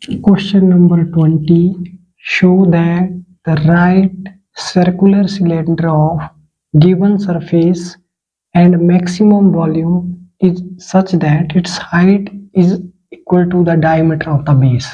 Question number 20. Show that the right circular cylinder of given surface and maximum volume is such that its height is equal to the diameter of the base.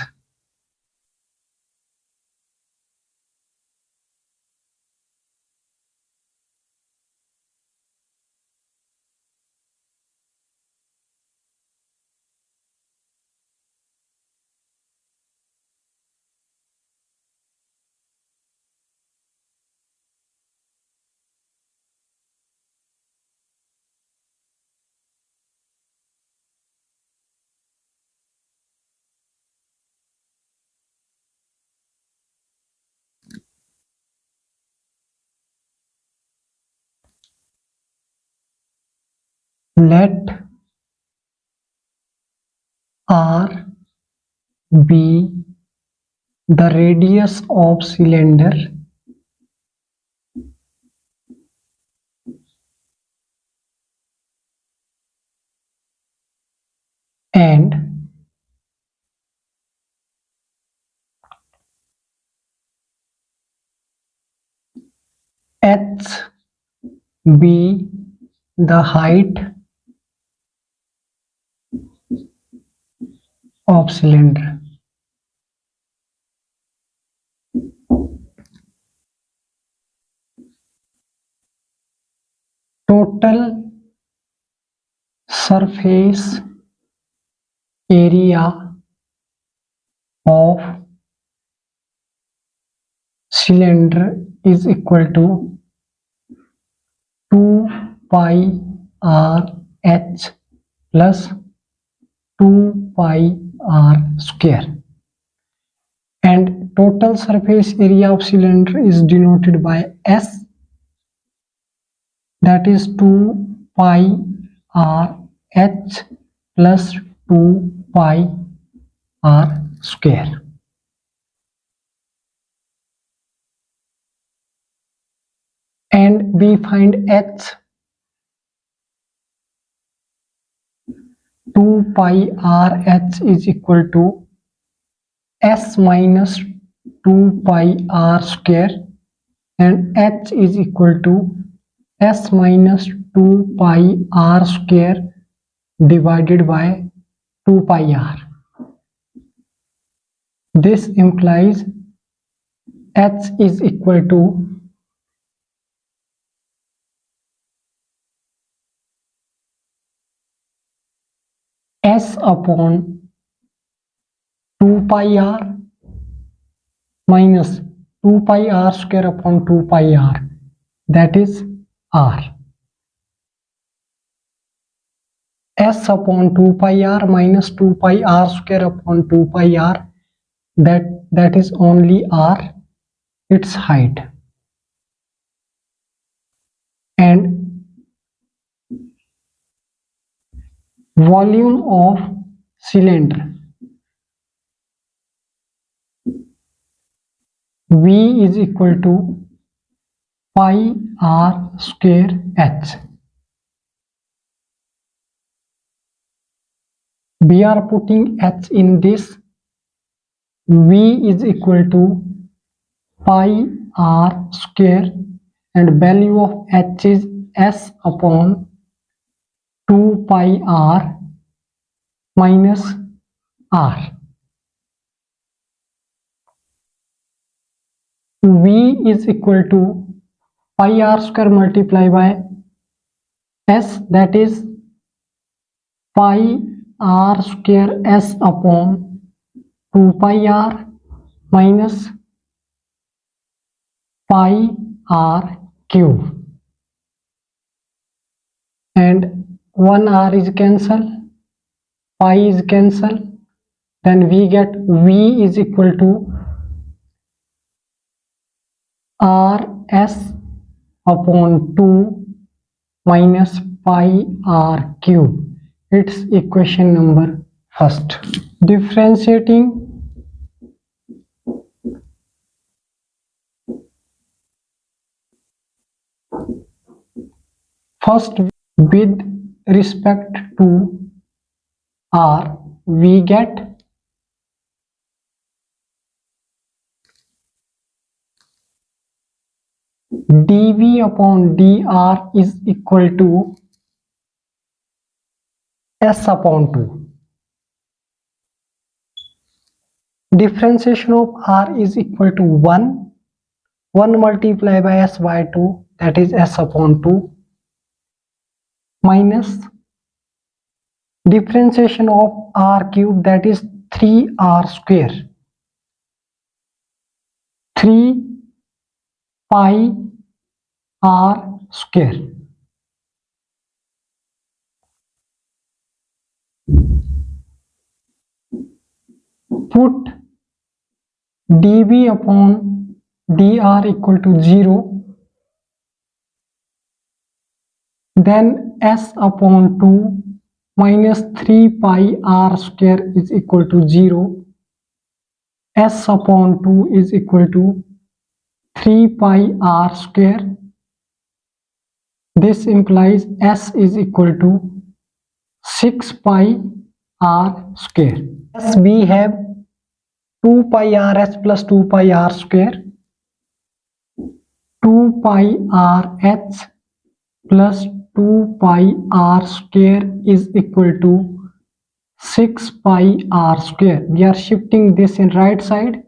Let R be the radius of cylinder and H be the height of cylinder. Total surface area of cylinder is equal to 2 pi r h plus 2 pi r square, and total surface area of cylinder is denoted by S, that is 2 pi r h plus 2 pi r square. And we find H. 2 pi r h is equal to S minus 2 pi r square, and H is equal to S minus 2 pi r square divided by 2 pi r. This implies H is equal to S upon 2 pi r minus 2 pi r square upon 2 pi r, that is r. S upon 2 pi r minus 2 pi r square upon 2 pi r, that is only r, its height. And volume of cylinder, V is equal to pi r square h. We are putting h in this. V is equal to pi r square, and value of h is S upon 2 pi r minus r. V is equal to pi r square multiplied by S, that is pi r square S upon 2 pi r minus pi r cube, and 1 r is cancelled, pi is cancelled, then we get V is equal to rs upon 2 minus pi r cube. It's equation number first. Differentiating first with respect to r, we get dv upon dr is equal to s upon 2. Differentiation of r is equal to 1. 1 multiplied by s by 2, that is s upon 2, minus differentiation of r cube, that is 3r square. 3 pi r square. Put dv upon dr equal to 0, then s upon 2 minus 3 pi r square is equal to 0. S upon 2 is equal to 3 pi r square. This implies s is equal to 6 pi r square. As we have 2 pi r h plus 2 pi r square. 2 pi r h plus 2 pi r square is equal to 6 pi r square. We are shifting this in right side.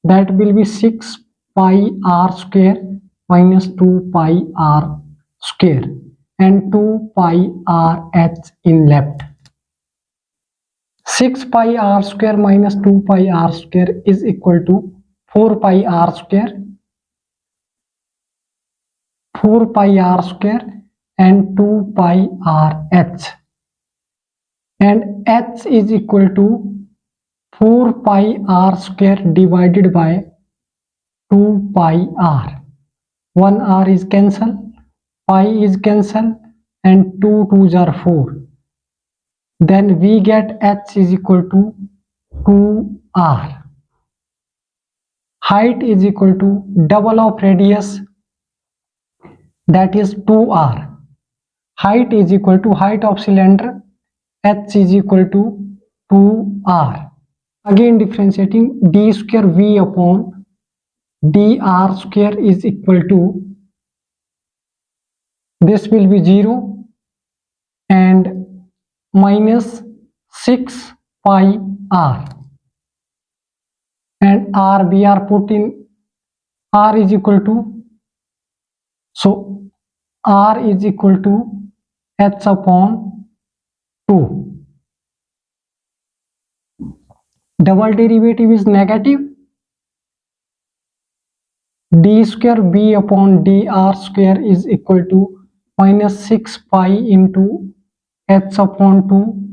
That will be 6 pi r square minus 2 pi r square and 2 pi r h in left. 6 pi r square minus 2 pi r square is equal to 4 pi r square. 4 pi r square and 2 pi r h, and h is equal to 4 pi r square divided by 2 pi r. 1 r is cancelled, pi is cancelled, and 2 2s are 4. Then we get h is equal to 2r. Height is equal to double of radius, that is 2r. Height is equal to height of cylinder, h is equal to 2r. Again differentiating, d square v upon dr square is equal to, this will be 0 and minus 6 pi r, and r we are putting r is equal to, so r is equal to h upon 2. Double derivative is negative. D square b upon dr square is equal to minus 6 pi into h upon 2.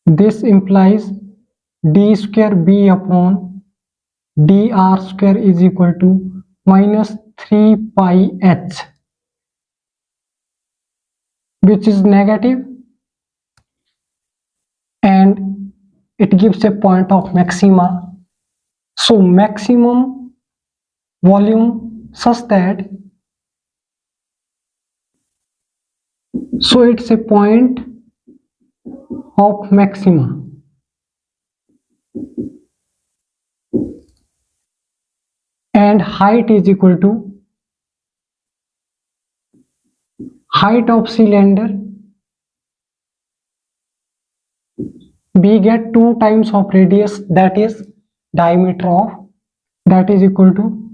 This implies d square b upon dr square is equal to minus 3 pi h, which is negative, and it gives a point of maxima. So maximum volume such that, so it's a point of maxima. And height is equal to height of cylinder. We get 2 times of radius, that is diameter of, that is equal to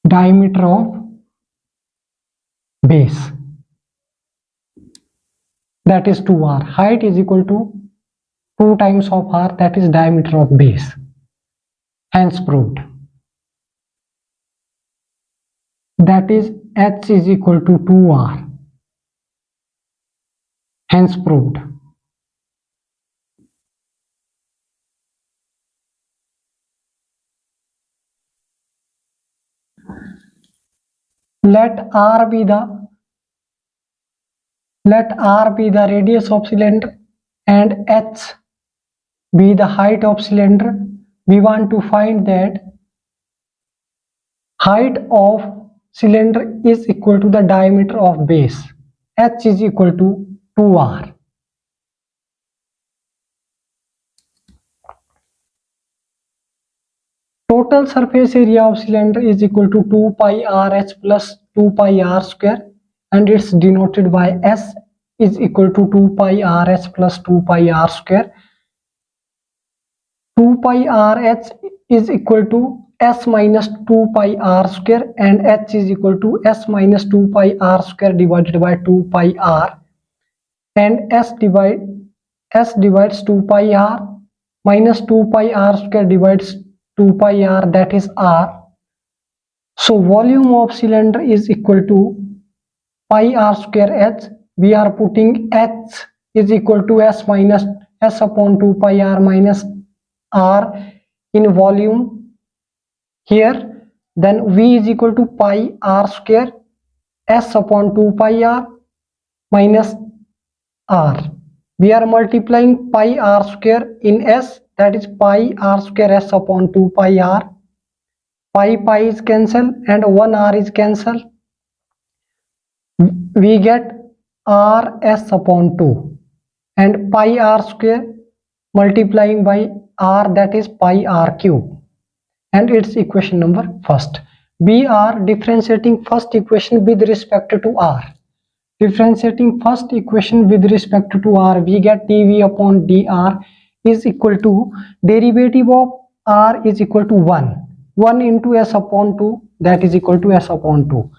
diameter of base, that is 2r. Height is equal to 2 times of r, that is diameter of base. Hence proved. That is h is equal to 2r. Hence proved. Let r be the radius of cylinder and h be the height of cylinder. We want to find that height of cylinder is equal to the diameter of base. H is equal to 2r. Total surface area of cylinder is equal to 2 pi rh plus 2 pi r square, and it's denoted by S is equal to 2 pi rh plus 2 pi r square. 2 pi rh is equal to S minus 2 pi r square, and h is equal to S minus 2 pi r square divided by 2 pi r, and S divides 2 pi r minus 2 pi r square divides 2 pi r, that is r. So volume of cylinder is equal to pi r square h. We are putting h is equal to S minus S upon 2 pi r minus r in volume here. Then V is equal to pi r square S upon 2 pi r minus r. We are multiplying pi r square in S, that is pi r square S upon 2 pi r. Pi is cancelled and 1 r is cancelled. We get r S upon 2, and pi r square multiplying by r, that is pi r cube, and it's equation number first. We are differentiating first equation with respect to r. Differentiating first equation with respect to r, we get dv upon dr is equal to derivative of r is equal to 1 into S upon 2, that is equal to S upon 2,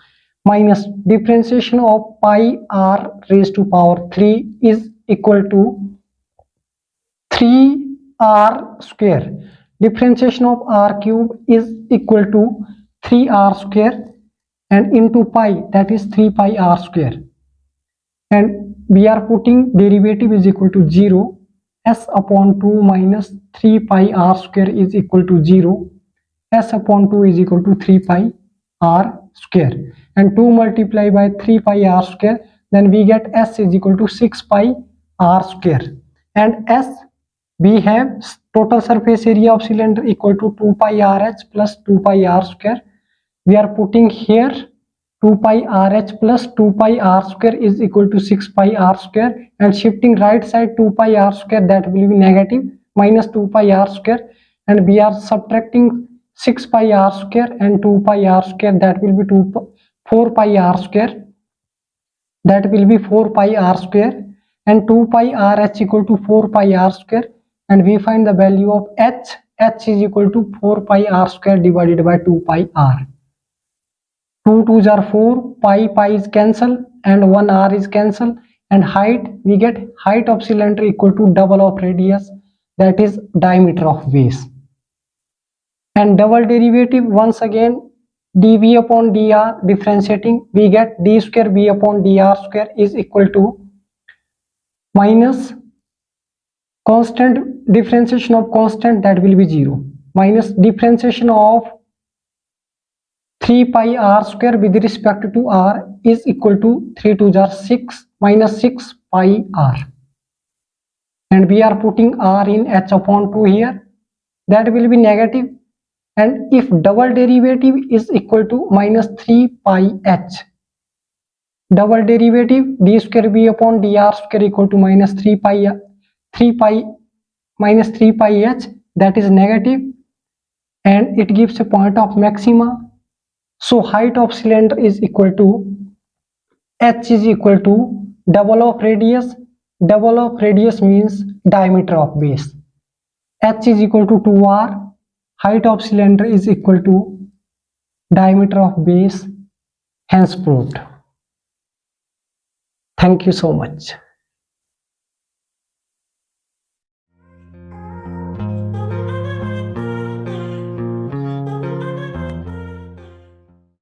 minus differentiation of pi r raised to power 3 is equal to 3r square. Differentiation of r cube is equal to 3r square, and into pi, that is 3 pi r square, and we are putting derivative is equal to 0. S upon 2 minus 3 pi r square is equal to 0. S upon 2 is equal to 3 pi r square, and 2 multiplied by 3 pi r square, then we get S is equal to 6 pi r square, and S, we have total surface area of cylinder equal to 2 pi rh plus 2 pi r square. We are putting here 2 pi rh plus 2 pi r square is equal to 6 pi r square, and shifting right side 2 pi r square, that will be negative, minus 2 pi r square, and we are subtracting 6 pi r square and 2 pi r square, that will be 4 pi r square, that will be 4 pi r square, and 2 pi rh equal to 4 pi r square, and we find the value of h is equal to 4 pi r square divided by 2 pi r. 2 2s are 4, pi is cancelled, and 1 r is cancelled, and height, we get height of cylinder equal to double of radius, that is diameter of base. And double derivative, once again dv upon dr, differentiating, we get d square v upon dr square is equal to minus constant, differentiation of constant, that will be 0, minus differentiation of 3 pi r square with respect to r is equal to 3 2s are 6 minus 6 pi r, and we are putting r in h upon 2 here, that will be negative, and if double derivative is equal to minus 3 pi h, double derivative d square v upon dr square equal to minus 3 pi minus 3 pi h, that is negative, and it gives a point of maxima. So height of cylinder is equal to h is equal to double of radius. Double of radius means diameter of base. H is equal to 2r. Height of cylinder is equal to diameter of base, hence proved. Thank you so much.